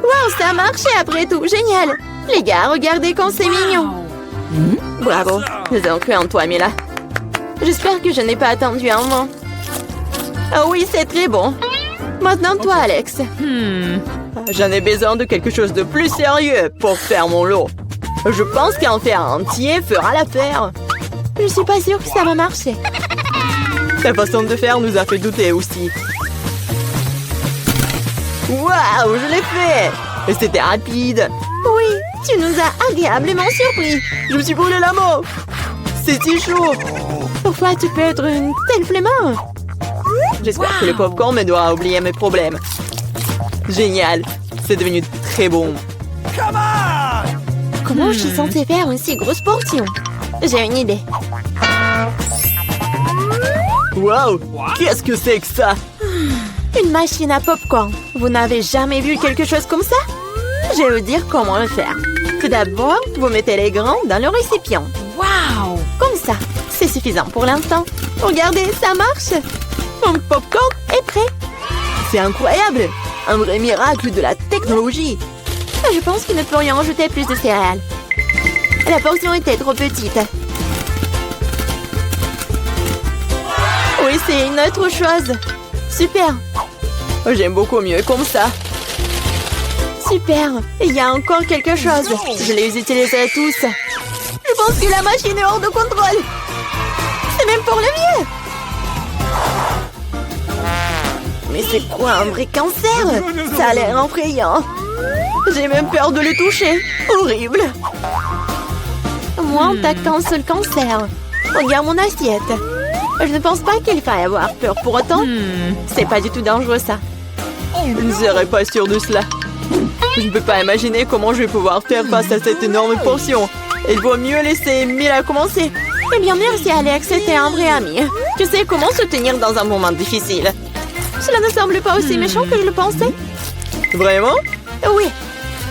Wow, ça a marché après tout. Génial. Les gars, regardez comme c'est mignon. Bravo. Nous avons cru en toi, Mila. J'espère que je n'ai pas attendu un moment. Ah oui, c'est très bon. Maintenant, toi, Alex. J'en ai besoin de quelque chose de plus sérieux pour faire mon lot. Je pense qu'un fer entier fera l'affaire. Je suis pas sûre que ça va marcher. Ta façon de faire nous a fait douter aussi. Waouh, je l'ai fait! Et c'était rapide. Oui, tu nous as agréablement surpris. Je me suis brûlé la main. C'est si chaud. Pourquoi tu peux être une telle flemmard? J'espère que le popcorn me doit oublier mes problèmes. Génial. C'est devenu très bon. Come on! Comment je suis censée faire une si grosse portion? J'ai une idée. Wow! Qu'est-ce que c'est que ça? Une machine à popcorn. Vous n'avez jamais vu quelque chose comme ça? Je vais vous dire comment le faire. Tout d'abord, vous mettez les grains dans le récipient. Wow! Comme ça. C'est suffisant pour l'instant. Regardez, ça marche. Mon popcorn est prêt. C'est incroyable. Un vrai miracle de la technologie. Je pense que nous pourrions ajouter plus de céréales. La portion était trop petite. Oui, c'est une autre chose. Super. J'aime beaucoup mieux comme ça. Super. Il y a encore quelque chose. Je les utiliserai tous. Je pense que la machine est hors de contrôle. C'est même pour le mieux. Mais c'est quoi un vrai cancer? Ça a l'air effrayant. J'ai même peur de le toucher. Horrible. Moi, on t'attaque un seul cancer. Regarde mon assiette. Je ne pense pas qu'il faille avoir peur pour autant. C'est pas du tout dangereux, ça. Je ne serais pas sûre de cela. Je ne peux pas imaginer comment je vais pouvoir faire face à cette énorme portion. Il vaut mieux laisser Mila commencer. Eh bien, merci, Alex. C'était un vrai ami. Tu sais comment se tenir dans un moment difficile. Cela ne semble pas aussi méchant que je le pensais. Vraiment? Oui.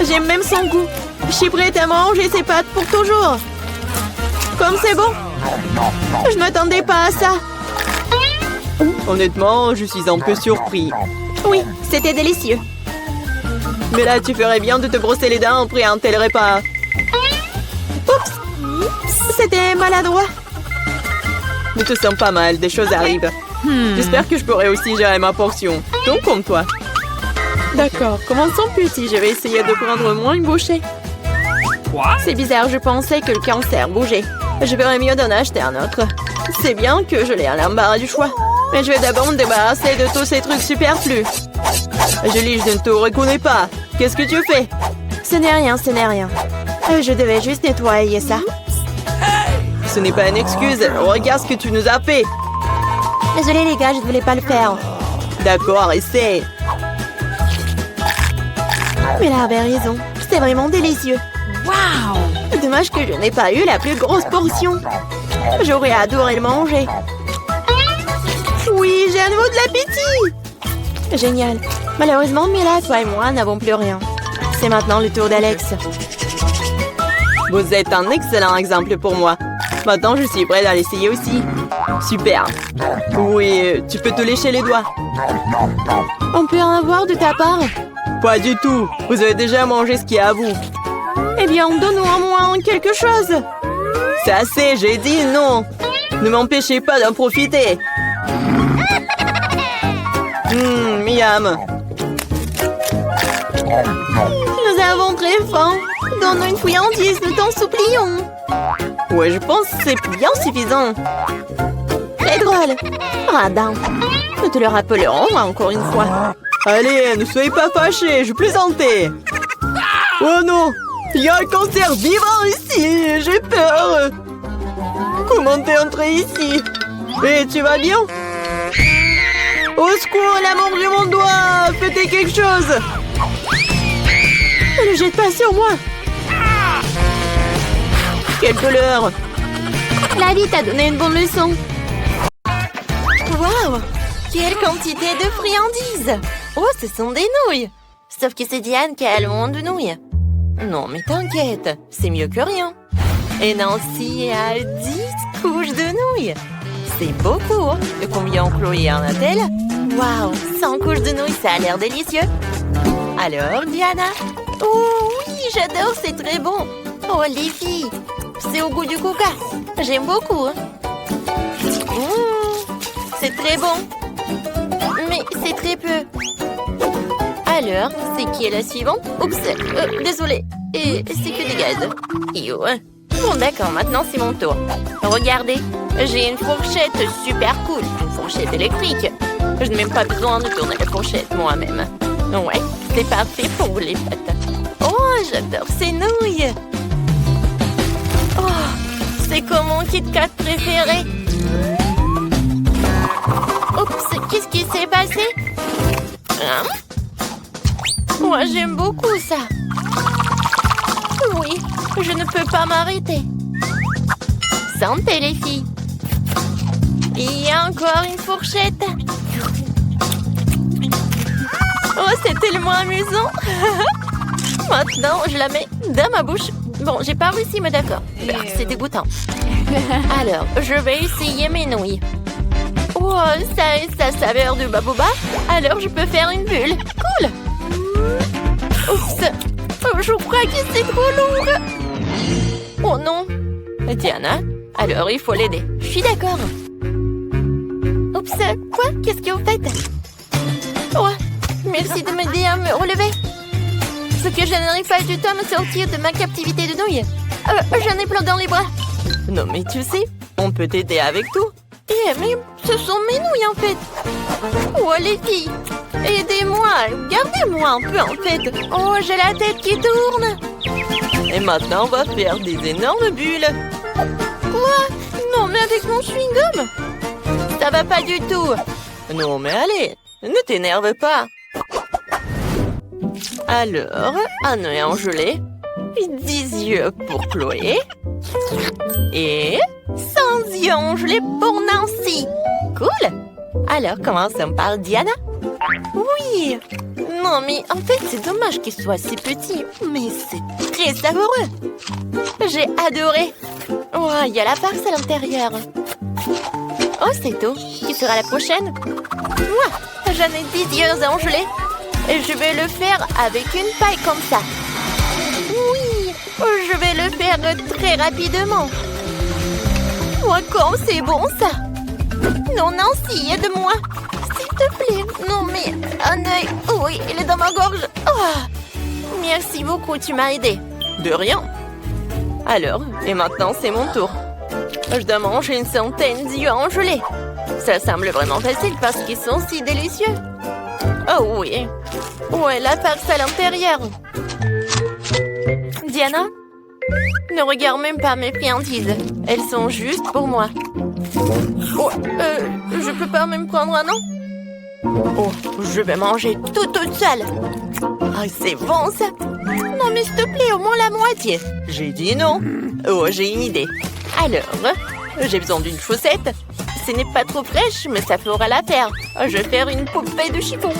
J'aime même son goût. Je suis prête à manger ses pâtes pour toujours. Comme c'est bon. Je ne m'attendais pas à ça. Honnêtement, je suis un peu surpris. Oui, c'était délicieux. Mais là, tu ferais bien de te brosser les dents après un tel repas. Oups! C'était maladroit. Ne te sens pas mal, des choses arrivent. J'espère que je pourrai aussi gérer ma portion. Donc, comme toi. D'accord, commençons petit. Je vais essayer de prendre moins une bouchée. Quoi? C'est bizarre, je pensais que le cancer bougeait. Je ferais mieux d'en acheter un autre. C'est bien que je l'ai à l'embarras du choix. Mais je vais d'abord me débarrasser de tous ces trucs superflus. Julie, je ne te reconnais pas. Qu'est-ce que tu fais? Ce n'est rien, ce n'est rien. Je devais juste nettoyer ça. Ce n'est pas une excuse. Regarde ce que tu nous as fait. Désolée les gars, je ne voulais pas le faire. D'accord, essaie. Mais là avait raison. C'est vraiment délicieux. Wow! Dommage que je n'ai pas eu la plus grosse portion. J'aurais adoré le manger. Oui, j'ai à nouveau de l'appétit. Génial. Malheureusement, Mila, toi et moi n'avons plus rien. C'est maintenant le tour d'Alex. Vous êtes un excellent exemple pour moi. Maintenant, je suis prête à l'essayer aussi. Super. Oui, tu peux te lécher les doigts. On peut en avoir de ta part? Pas du tout. Vous avez déjà mangé ce qui est à vous. Eh bien, donne-nous au moins quelque chose. C'est assez, j'ai dit non. Ne m'empêchez pas d'en profiter. Miam. Nous avons très faim. Donne-nous une friandise, nous t'en supplions. Ouais, je pense que c'est bien suffisant. C'est drôle. Radin. Nous te le rappellerons encore une fois. Allez, ne soyez pas fâchés, je plaisantais. Oh non, il y a un cancer vivant ici, j'ai peur. Comment t'es entré ici? Et tu vas bien? Au secours, elle a mangé mon doigt. Faites quelque chose. Ne le jette pas sur moi. Quelle douleur. La vie t'a donné une bonne leçon. Waouh! Quelle quantité de friandises! Oh, ce sont des nouilles! Sauf que c'est Diane qui a le monde de nouilles. Non, mais t'inquiète, c'est mieux que rien. Et Nancy a 10 couches de nouilles. C'est beaucoup, hein? Et combien Chloé en a-t-elle? Waouh! 100 couches de nouilles, ça a l'air délicieux. Alors, Diana? Oh oui, j'adore, c'est très bon. Oh, les filles, c'est au goût du coca. J'aime beaucoup. C'est très bon. Mais c'est très peu. Alors, c'est qui est la suivante? Oups, désolée. Et c'est que des gaz. Bon, d'accord, maintenant c'est mon tour. Regardez, j'ai une fourchette super cool. Une fourchette électrique. Je n'ai même pas besoin de tourner la fourchette moi-même. Ouais, c'est parfait pour les pâtes. Oh, j'adore ces nouilles. Oh, c'est comme mon Kit Kat préféré. Oups, qu'est-ce qui s'est passé? Hein? Moi, j'aime beaucoup ça. Oui, je ne peux pas m'arrêter. Santé, les filles. Il y a encore une fourchette. Oh, c'est tellement amusant. Maintenant, je la mets dans ma bouche. Bon, j'ai pas réussi, mais d'accord. C'est dégoûtant. Alors, je vais essayer mes nouilles. Oh, ça a sa saveur de baboba. Alors, je peux faire une bulle. Cool. Oups. Oh, je crois que c'est trop lourd. Oh non. Diana, alors il faut l'aider. Je suis d'accord. Oups. Quoi? Qu'est-ce que vous faites? Oh, merci de m'aider à me relever. Ce que je n'arrive pas du tout à me sortir de ma captivité de nouilles. J'en ai plein dans les bras. Non, mais tu sais, on peut t'aider avec tout. Mais ce sont mes nouilles, en fait. Oh, les filles, aidez-moi. Gardez-moi un peu, en fait. Oh, j'ai la tête qui tourne. Et maintenant, on va faire des énormes bulles. Quoi? Non, mais avec mon chewing-gum? Ça va pas du tout. Non, mais allez, ne t'énerve pas. Alors, un œil en gelée, 10 yeux pour Chloé et 100 yeux en gelée pour Nancy. Cool. Alors, commençons par Diana. Oui. Non, mais en fait, c'est dommage qu'il soit si petit, mais c'est très savoureux. J'ai adoré. Oh, il y a la farce à l'intérieur. Oh, c'est tout. Qui sera la prochaine? Moi, j'en ai 10 yeux en gelée. Et je vais le faire avec une paille comme ça. Oui, je vais le faire très rapidement. Oh, comme c'est bon ça. Non, Nancy, aide-moi. S'il te plaît. Non, mais un œil. Oh, oui, il est dans ma gorge. Oh. Merci beaucoup, tu m'as aidé. De rien. Alors, et maintenant, c'est mon tour. Je dois manger une centaine d'yeux en gelée. Ça semble vraiment facile parce qu'ils sont si délicieux. Oh oui. Ouais, la farce à l'intérieur. Diana, ne regarde même pas mes friandises. Elles sont juste pour moi. Oh, je peux pas même prendre un an? Oh, je vais manger toute seule. Ah, c'est bon ça. Non, mais s'il te plaît, au moins la moitié. J'ai dit non. Oh, j'ai une idée. Alors, j'ai besoin d'une chaussette. Ce n'est pas trop fraîche, mais ça fera l'affaire. Je vais faire une poupée de chiffon.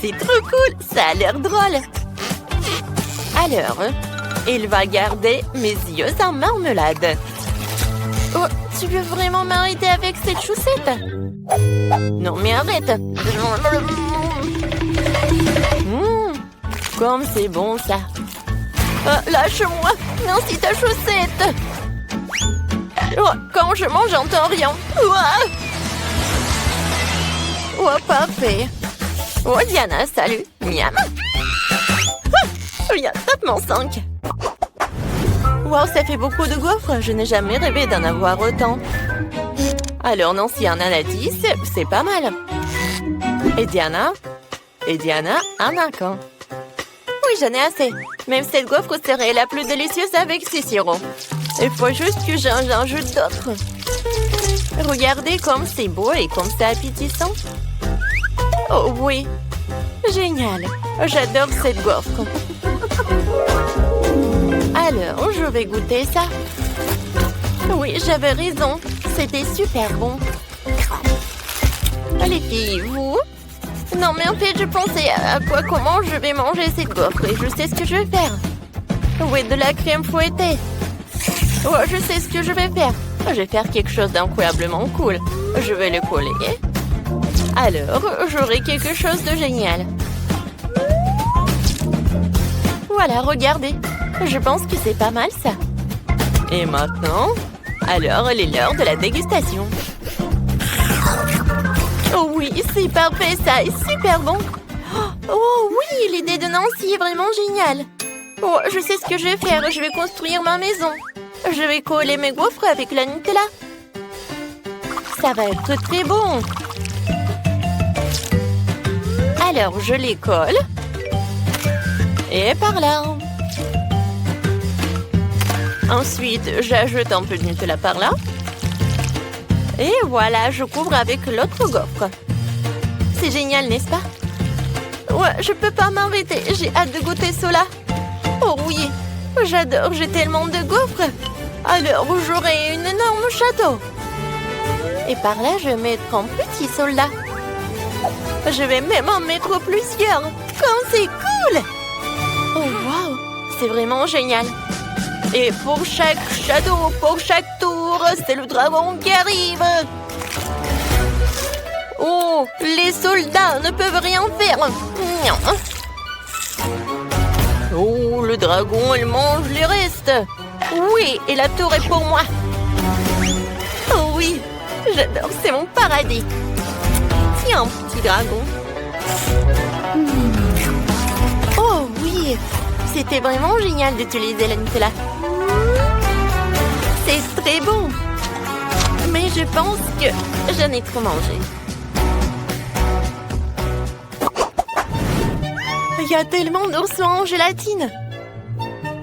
C'est trop cool, ça a l'air drôle. Alors, il va garder mes yeux en marmelade. Oh, tu veux vraiment m'arrêter avec cette chaussette? Non, mais arrête. Comme c'est bon, ça. Lâche-moi. Merci ta chaussette. Oh, quand je mange, j'entends rien. Oh, parfait. Oh, Diana, salut. Miam. Il y a tapement 5. Wow, ça fait beaucoup de gaufres. Je n'ai jamais rêvé d'en avoir autant. Alors, Nancy en a 10, c'est pas mal. Et Diana, en a qu'un. Oui, j'en ai assez. Même cette gaufre serait la plus délicieuse avec ces sirops. Il faut juste que j'en ajoute d'autres. Regardez comme c'est beau et comme c'est appétissant. Oh oui, génial. J'adore cette gaufre. Alors, je vais goûter ça. Oui, j'avais raison. C'était super bon. Les filles, vous? Non, mais en fait, je pensais à comment je vais manger cette gaufre et je sais ce que je vais faire. Oui, de la crème fouettée. Oh, je sais ce que je vais faire. Je vais faire quelque chose d'incroyablement cool. Je vais le coller. Alors, j'aurai quelque chose de génial. Voilà, regardez. Je pense que c'est pas mal, ça. Et maintenant, alors, il est l'heure de la dégustation. Oh oui, c'est parfait, ça est super bon. Oh oui, l'idée de Nancy est vraiment géniale. Oh, je sais ce que je vais faire. Je vais construire ma maison. Je vais coller mes gaufres avec la Nutella. Ça va être très bon. Alors, je les colle. Et par là. Ensuite, j'ajoute un peu de Nutella par là. Et voilà, je couvre avec l'autre gaufre. C'est génial, n'est-ce pas? Ouais, je peux pas m'arrêter. J'ai hâte de goûter cela. Oh oui, j'adore, j'ai tellement de gaufres. Alors, j'aurai un énorme château. Et par là, je vais mettre un petit soldat. Je vais même en mettre plusieurs. Comme c'est cool! Oh, wow! C'est vraiment génial. Et pour chaque château, pour chaque tour, c'est le dragon qui arrive. Oh, les soldats ne peuvent rien faire. Oh, le dragon, il mange les restes. Oui, et la tour est pour moi. Oh oui, j'adore, c'est mon paradis. Tiens, petit dragon. Oh oui, c'était vraiment génial d'utiliser la Nutella. C'est très bon. Mais je pense que j'en ai trop mangé. Il y a tellement d'oursons en gélatine.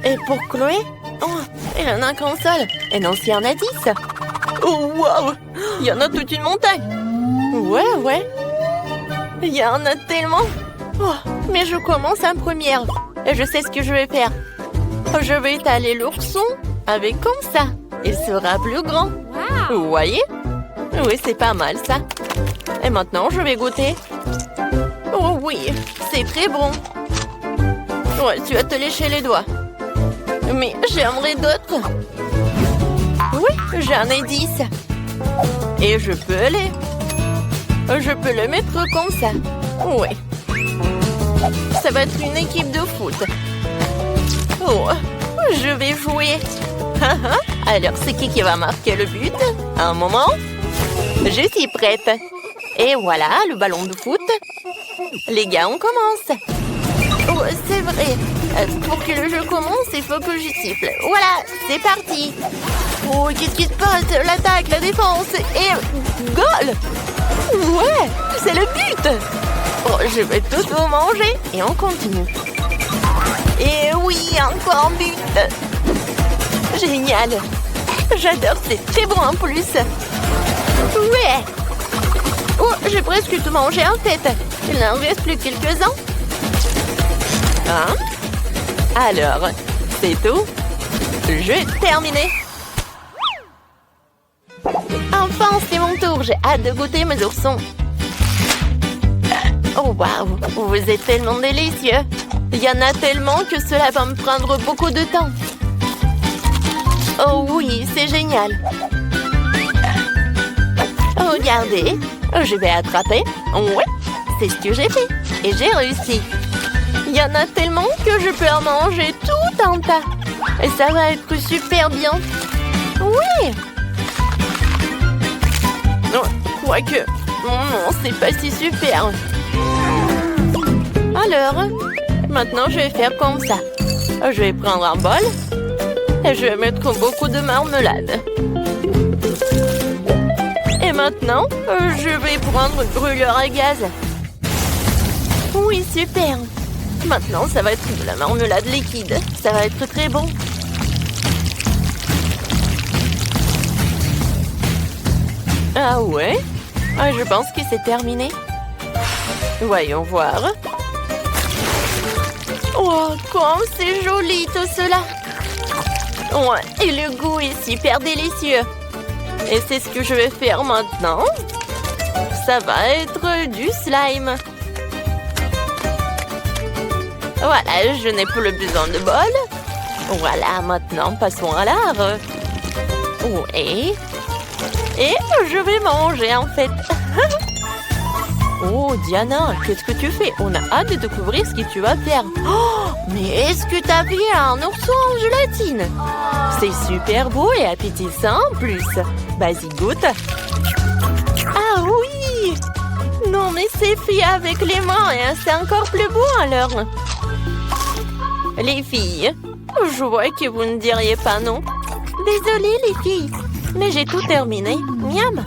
Et pour Chloé, oh, elle en a qu'un seul. Et Nancy en a 10. Oh, wow! Il y en a toute une montagne. Ouais. Il y en a tellement. Oh, mais je commence en première. Et je sais ce que je vais faire. Je vais étaler l'ourson avec comme ça. Il sera plus grand. Wow. Vous voyez? Oui, c'est pas mal ça. Et maintenant, je vais goûter. Oh oui, c'est très bon. Ouais, tu vas te lécher les doigts. Mais j'aimerais d'autres. Oui, j'en ai 10. Et je peux le mettre comme ça. Oui. Ça va être une équipe de foot. Oh, je vais jouer. Alors, c'est qui va marquer le but? Un moment. Je suis prête. Et voilà, le ballon de foot. Les gars, on commence. Oh, c'est vrai. Pour que le jeu commence, il faut que je siffle. Voilà, c'est parti. Oh, qu'est-ce qui se passe? L'attaque, la défense et... goal! Ouais, c'est le but. Oh, je vais tous vous manger et on continue. Et oui, encore un but. Génial. J'adore, c'est très bon en plus. Ouais. Oh, j'ai presque tout mangé en fait. Il n'en reste plus quelques-uns. Hein? Alors, c'est tout. Jeu terminé. Enfin, c'est mon tour. J'ai hâte de goûter mes oursons. Oh, waouh. Vous êtes tellement délicieux. Il y en a tellement que cela va me prendre beaucoup de temps. Oh oui, c'est génial. Regardez, je vais attraper. Ouais, c'est ce que j'ai fait. Et j'ai réussi. Il y en a tellement que je peux en manger tout contente. Et ça va être super bien. Oui. Non, quoique... Non, c'est pas si super. Alors, maintenant je vais faire comme ça. Je vais prendre un bol et je vais mettre beaucoup de marmelade. Et maintenant, je vais prendre un brûleur à gaz. Oui, super. Maintenant, ça va être de la marmelade liquide. Ça va être très bon. Ah ouais? Je pense que c'est terminé. Voyons voir. Oh, comme c'est joli tout cela. Ouais, et le goût est super délicieux. Et c'est ce que je vais faire maintenant. Ça va être du slime. Voilà, je n'ai plus besoin de bol. Voilà, maintenant passons à l'art. Oui. Et je vais manger en fait. Oh Diana, qu'est-ce que tu fais? On a hâte de découvrir ce que tu vas faire. Oh, mais est-ce que t'as vu un ourson en gélatine? C'est super beau et appétissant en plus. Vas-y, goûte. Ah oui! Non mais c'est fait avec les mains et c'est encore plus beau alors. Les filles, je vois que vous ne diriez pas non. Désolée les filles, mais j'ai tout terminé. Miam!